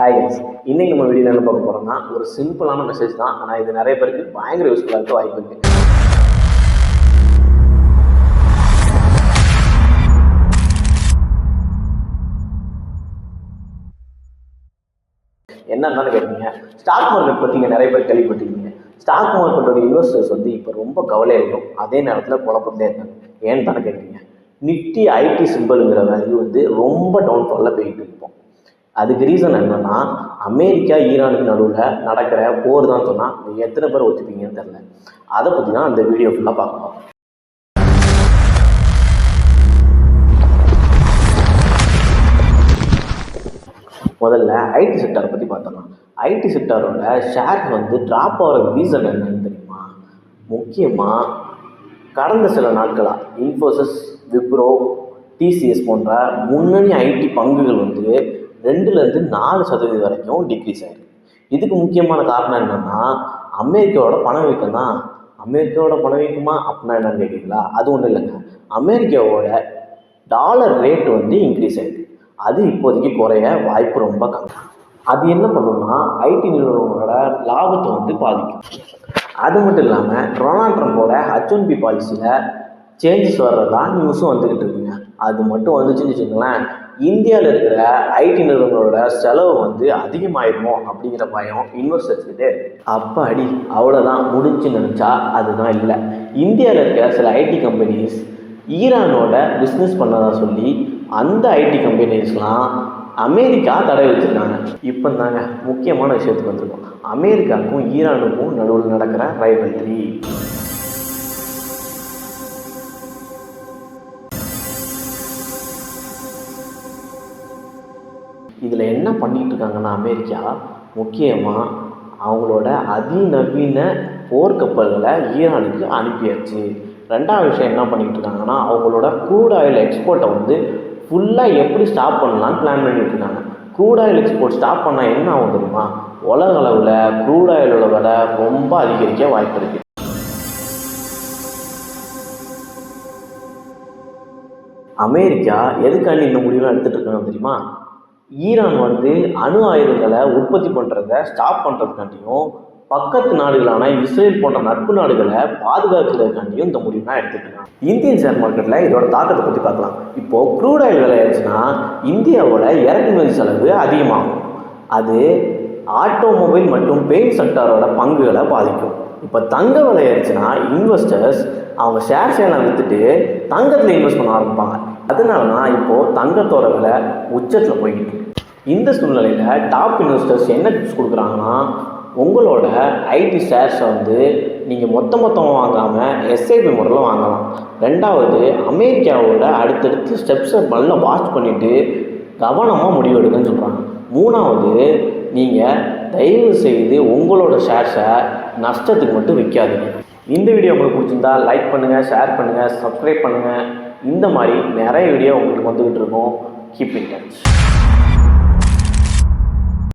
Hi guys, இன்னைக்கு நம்ம வீடியோவில் என்ன பார்க்க போகிறோம்னா ஒரு சிம்பிளான மெசேஜ் தான். ஆனால் இது நிறைய பேருக்கு பயங்கர யூஸ்ஃபுல்லாக இருக்க வாய்ப்பு இருக்குது. என்னன்னு கேட்டீங்க, ஸ்டாக் மார்க்கெட் பற்றி இங்கே நிறைய பேர் கேள்விப்பட்டிருக்கீங்க. ஸ்டாக் மார்க்கெட்டோட இன்வெஸ்டர்ஸ் இப்போ ரொம்ப கவலையாக இருக்கும், அதே நேரத்தில் குழப்பத்திலே இருக்காங்க. ஏன்னு தானே கேட்குறீங்க, நிஃப்டி ஐடி சிம்பிள்ங்கிற வேல்யூ ரொம்ப டவுன்ஃபாலில் போயிட்டு இருப்போம். அதுக்கு ரீசன் என்னன்னா, அமெரிக்கா ஈரானுக்கு நடுவில் நடக்கிற போர் தான் சொன்னால் எத்தனை பேர் ஒத்துப்பீங்கன்னு தெரியல. அதை பற்றி தான் அந்த வீடியோ ஃபுல்லாக பார்க்கணும். முதல்ல ஐடி செக்டாரை பற்றி பார்த்தோம்னா, ஐடி செக்டாரோட ஷேர் ட்ராப் ஆகிற ரீசன் என்னன்னு தெரியுமா? முக்கியமாக கடந்த சில நாட்களாக இன்ஃபோசிஸ், விப்ரோ, டிசிஎஸ் போன்ற முன்னணி ஐடி பங்குகள் 2-4% வரைக்கும் டிக்ரீஸ் ஆகிருக்கு. இதுக்கு முக்கியமான காரணம் என்னென்னா, அமெரிக்காவோட பணவீக்கம் தான். அமெரிக்காவோட பணவீக்கமா அப்படின்னா என்னன்னு கேட்குறீங்களா? அது ஒன்றும் இல்லைங்க, அமெரிக்காவோட டாலர் ரேட் இன்க்ரீஸ் ஆகிருக்கு. அது இப்போதைக்கு குறைய வாய்ப்பு ரொம்ப கம்மி. அது என்ன பண்ணுன்னா, ஐடி நிறுவனங்களோட லாபத்தை பாதிக்கும். அது மட்டும் இல்லாமல் டொனால்ட் ட்ரம்போட H-1B பாலிசியில் சேஞ்சஸ் வர்றதான் நியூஸும் வந்துக்கிட்டு இருக்குங்க. அது மட்டும் வந்துச்சுன்னு வச்சுக்கோங்களேன், இந்தியாவில் இருக்கிற ஐடி நிறுவனங்களோட செலவு அதிகமாயிருமோ அப்படிங்கிற பயம் இன்வெஸ்டர்ஸ்கிட்டே அப்போ அவ்வளோதான் முடிஞ்சுன்னு நினச்சா அதுதான் இல்லை. இந்தியாவில் இருக்கிற சில ஐடி கம்பெனிஸ் ஈரானோட பிஸ்னஸ் பண்ணதா சொல்லி அந்த ஐடி கம்பெனிஸ்லாம் அமெரிக்கா தடை வச்சுருக்காங்க. இப்போ தாங்க முக்கியமான விஷயத்துக்கு வந்திருக்கோம். அமெரிக்காவுக்கும் ஈரானுக்கும் நடுவில் நடக்கிற ரைவல்ரி. இதில் என்ன பண்ணிகிட்டு இருக்காங்கன்னா, அமெரிக்கா முக்கியமாக அவங்களோட அதிநவீன போர்க்கப்பல்களை ஈரானுக்கு அனுப்பியாச்சு. ரெண்டாவது விஷயம் என்ன பண்ணிகிட்டு இருக்காங்கன்னா, அவங்களோட க்ரூட் ஆயில் எக்ஸ்போர்ட்டை ஃபுல்லாக எப்படி ஸ்டாப் பண்ணலான்னு பிளான் பண்ணிட்டு இருக்காங்க. க்ரூட் ஆயில் எக்ஸ்போர்ட் ஸ்டாப் பண்ணால் என்ன ஆகும் தெரியுமா? உலக அளவில் க்ரூட் ஆயிலோட விலை ரொம்ப அதிகரிக்க வாய்ப்பு இருக்குது. அமெரிக்கா எதுக்காண்டி இந்த முடிவுலாம் எடுத்துகிட்டு இருக்காங்க தெரியுமா? ஈரான் அணு ஆயுதங்களை உற்பத்தி பண்ணுறதை ஸ்டாப் பண்ணுறதுக்காண்டியும் பக்கத்து நாடுகளான இஸ்ரேல் போன்ற நட்பு நாடுகளை பாதுகாக்கிறதுக்காண்டியும் இந்த முடிவுலாம் எடுத்துட்டு இருக்காங்க. இந்தியன் ஷேர் மார்க்கெட்டில் இதோட தாக்கத்தை பற்றி பார்க்கலாம். இப்போது க்ரூட் ஆயில் விலை ஆயிடுச்சுன்னா இந்தியாவோட இறக்குமதி செலவு அதிகமாகும். அது ஆட்டோமொபைல் மற்றும் பெயிண்ட் செக்டாரோட பங்குகளை பாதிக்கும். இப்போ தங்க விலை ஆயிடுச்சுன்னா இன்வெஸ்டர்ஸ் அவங்க ஷேர்ஸ் எல்லாம் விற்றுட்டு தங்கத்தில் இன்வெஸ்ட் பண்ண ஆரம்பிப்பாங்க. அதனால தான் இப்போது தங்கத்தோட விலை உச்சத்தில் போய்கிட்டு இருக்கு. இந்த சூழ்நிலையில் டாப் இன்வெஸ்டர்ஸ் என்ன டிப்ஸ் கொடுக்குறாங்கன்னா, உங்களோட ஐடி ஷேர்ஸை நீங்கள் மொத்தமாக வாங்காமல் எஸ்ஐபி முறையில் வாங்கலாம். ரெண்டாவது, அமெரிக்காவோட அடுத்தடுத்து ஸ்டெப்ஸை நல்லா வாட்ச் பண்ணிவிட்டு கவனமாக முடிவெடுக்குன்னு சொல்கிறாங்க. மூணாவது, நீங்கள் தயவு செய்து உங்களோட ஷேர்ஸை நஷ்டத்துக்கு மட்டும் விற்காதீங்க. இந்த வீடியோ உங்களுக்கு பிடிச்சிருந்தா லைக் பண்ணுங்கள், ஷேர் பண்ணுங்கள், சப்ஸ்கிரைப் பண்ணுங்கள். இந்த மாதிரி நிறைய வீடியோ உங்களுக்கு வந்துக்கிட்டு இருக்கும். Keep in touch.